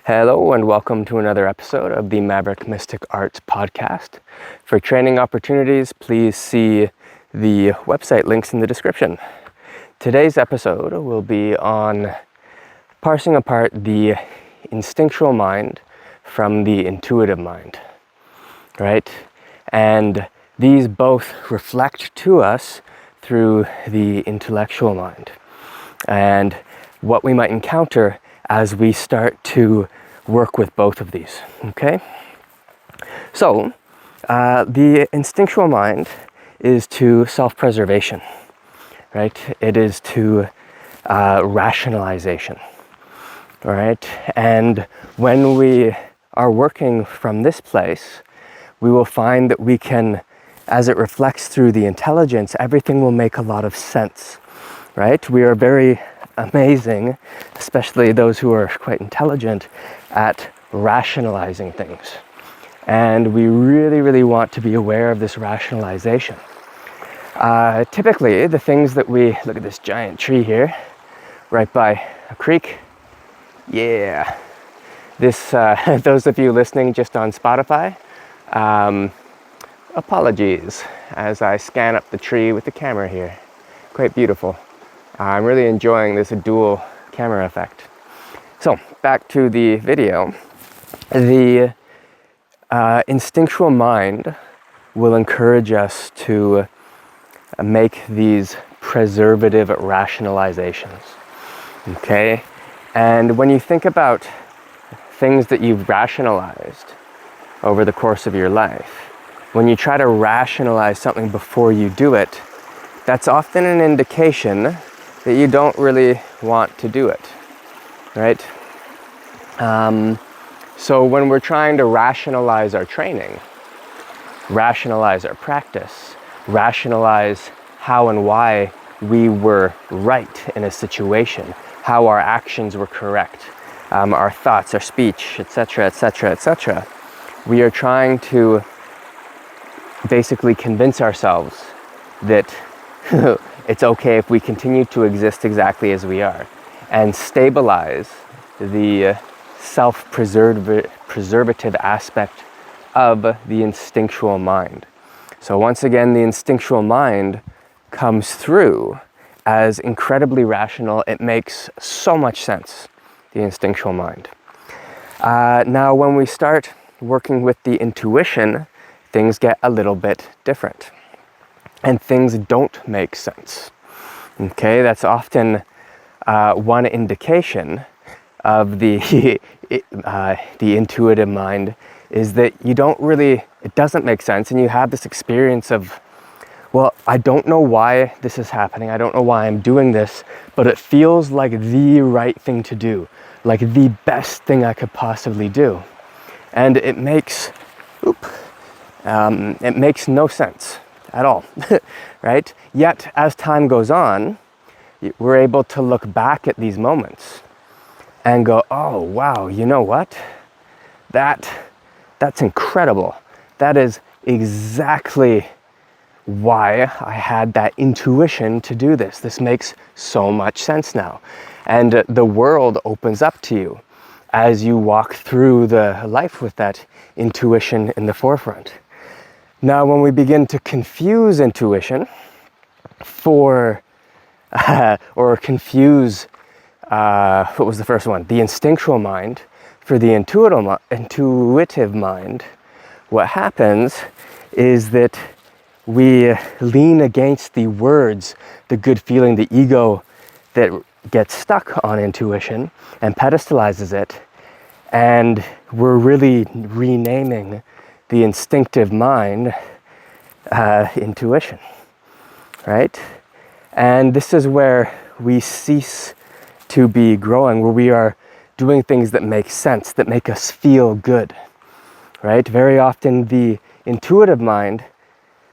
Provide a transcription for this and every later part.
Hello and welcome to another episode of the Maverick Mystic Arts podcast. For training opportunities, please see the website links in the description. Today's episode will be on parsing apart the instinctual mind from the intuitive mind, right? And these both reflect to us through the intellectual mind and what we might encounter as we start to work with both of these, okay? So, the instinctual mind is to self-preservation, right? It is to rationalization, all right? And when we are working from this place, we will find that we can, as it reflects through the intelligence, everything will make a lot of sense, right? We are very amazing, especially those who are quite intelligent, at rationalizing things. And we really want to be aware of this rationalization. Typically, the things that we, look at this giant tree here, right by a creek. Yeah. This, those of you listening just on Spotify, apologies as I scan up the tree with the camera here. Quite beautiful. I'm really enjoying this dual camera effect. So, back to the video. The instinctual mind will encourage us to make these preservative rationalizations, okay? And when you think about things that you've rationalized over the course of your life, when you try to rationalize something before you do it, that's often an indication that you don't really want to do it, right? So when we're trying to rationalize our training, rationalize our practice, rationalize how and why we were right in a situation, how our actions were correct, our thoughts, our speech, etc., etc., etc., we are trying to basically convince ourselves that it's okay if we continue to exist exactly as we are, and stabilize the self-preservative aspect of the instinctual mind. So once again, the instinctual mind comes through as incredibly rational. It makes so much sense, the instinctual mind. Now, when we start working with the intuition, things get a little bit different. And things don't make sense. Okay, that's often one indication of the the intuitive mind, is that it doesn't make sense, and you have this experience of, well, I don't know why this is happening, I don't know why I'm doing this, but it feels like the right thing to do, like the best thing I could possibly do. And it makes no sense at all, right? Yet, as time goes on, we're able to look back at these moments and go, oh, wow, you know what? That's incredible. That is exactly why I had that intuition to do this. This makes so much sense now. And the world opens up to you as you walk through the life with that intuition in the forefront. Now, when we begin to confuse intuition or confuse, what was the first one? The instinctual mind for the intuitive mind, what happens is that we lean against the words, the good feeling, the ego that gets stuck on intuition and pedestalizes it, and we're really renaming the instinctive mind intuition, right? And this is where we cease to be growing, where we are doing things that make sense, that make us feel good, right? Very often the intuitive mind,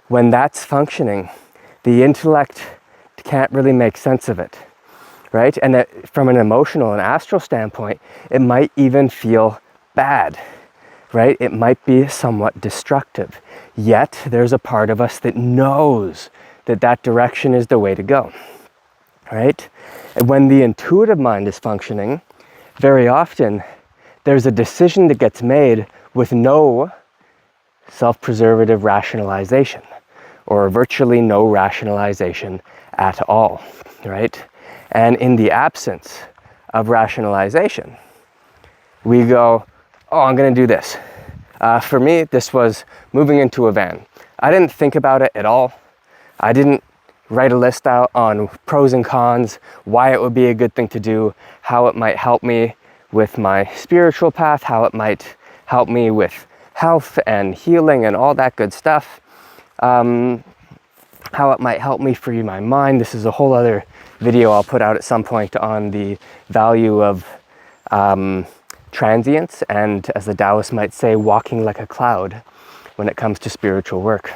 when that's functioning, the intellect can't really make sense of it, right? And from an emotional and astral standpoint, it might even feel bad, right? It might be somewhat destructive. Yet there's a part of us that knows that that direction is the way to go, right? And when the intuitive mind is functioning, very often there's a decision that gets made with no self-preservative rationalization, or virtually no rationalization at all, right? And in the absence of rationalization, we go, oh, I'm gonna do this. For me, this was moving into a van. I didn't think about it at all. I didn't write a list out on pros and cons, why it would be a good thing to do, how it might help me with my spiritual path, how it might help me with health and healing and all that good stuff, how it might help me free my mind. This is a whole other video I'll put out at some point on the value of transience and, as the Taoists might say, walking like a cloud when it comes to spiritual work.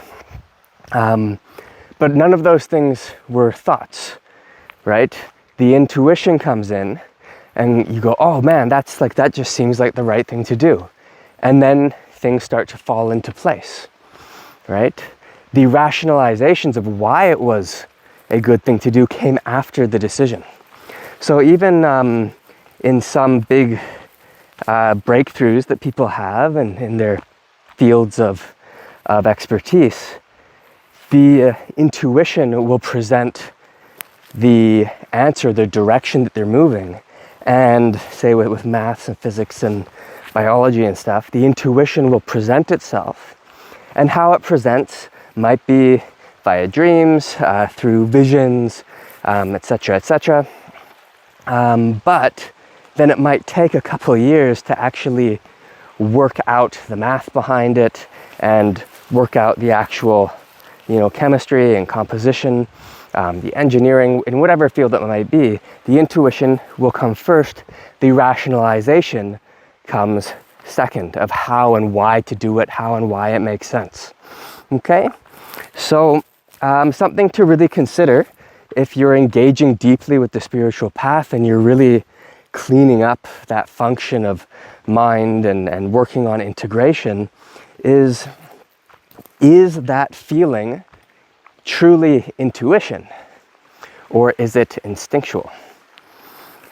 But none of those things were thoughts, right? The intuition comes in and you go, oh man, that just seems like the right thing to do. And then things start to fall into place, right? The rationalizations of why it was a good thing to do came after the decision. So even in some big breakthroughs that people have and in their fields of expertise, the intuition will present the answer, the direction that they're moving. And say with maths and physics and biology and stuff, the intuition will present itself. And how it presents might be via dreams, through visions, etc., etc. But then it might take a couple of years to actually work out the math behind it and work out the actual, chemistry and composition, the engineering, in whatever field it might be. The intuition will come first. The rationalization comes second, of how and why to do it, how and why it makes sense. Okay? So something to really consider if you're engaging deeply with the spiritual path and you're really cleaning up that function of mind and working on integration is that feeling truly intuition, or is it instinctual,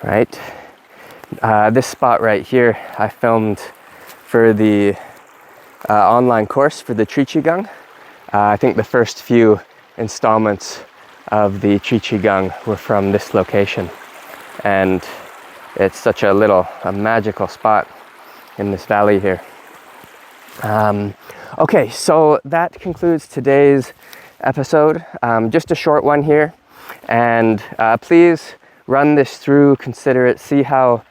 right? This spot right here I filmed for the online course for the Qi Gong. I think the first few installments of the Qi Gong were from this location, and it's such a magical spot in this valley here. Okay, so that concludes today's episode. Just a short one here, and please run this through, consider it, see how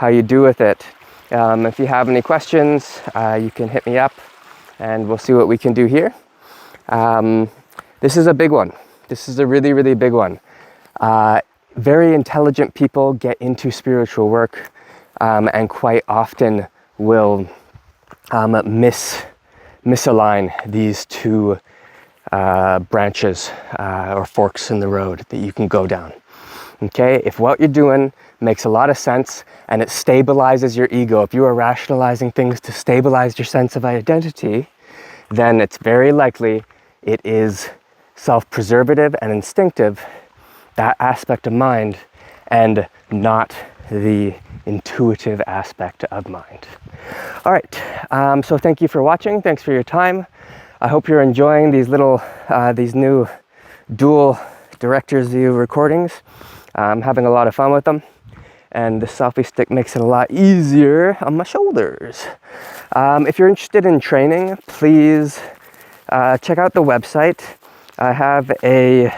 you do with it. If you have any questions, you can hit me up and we'll see what we can do here. This is a big one. This is a really, really big one. Very intelligent people get into spiritual work and quite often will misalign these two branches or forks in the road that you can go down. Okay, if what you're doing makes a lot of sense and it stabilizes your ego, if you are rationalizing things to stabilize your sense of identity, then it's very likely it is self-preservative and instinctive, that aspect of mind, and not the intuitive aspect of mind. All right, so thank you for watching. Thanks for your time. I hope you're enjoying these these new dual director's view recordings. I'm having a lot of fun with them, and the selfie stick makes it a lot easier on my shoulders. If you're interested in training, please check out the website. I have a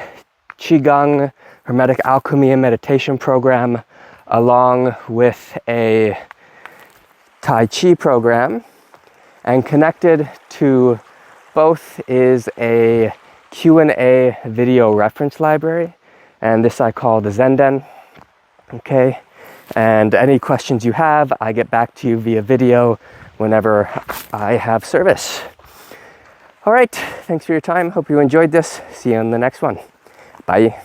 Qi Gong, Hermetic Alchemy and meditation program, along with a Tai Chi program, and connected to both is a Q&A video reference library, and this I call the Zenden. Okay, and any questions you have, I get back to you via video whenever I have service. All right, thanks for your time. Hope you enjoyed this. See you on the next one. Bye.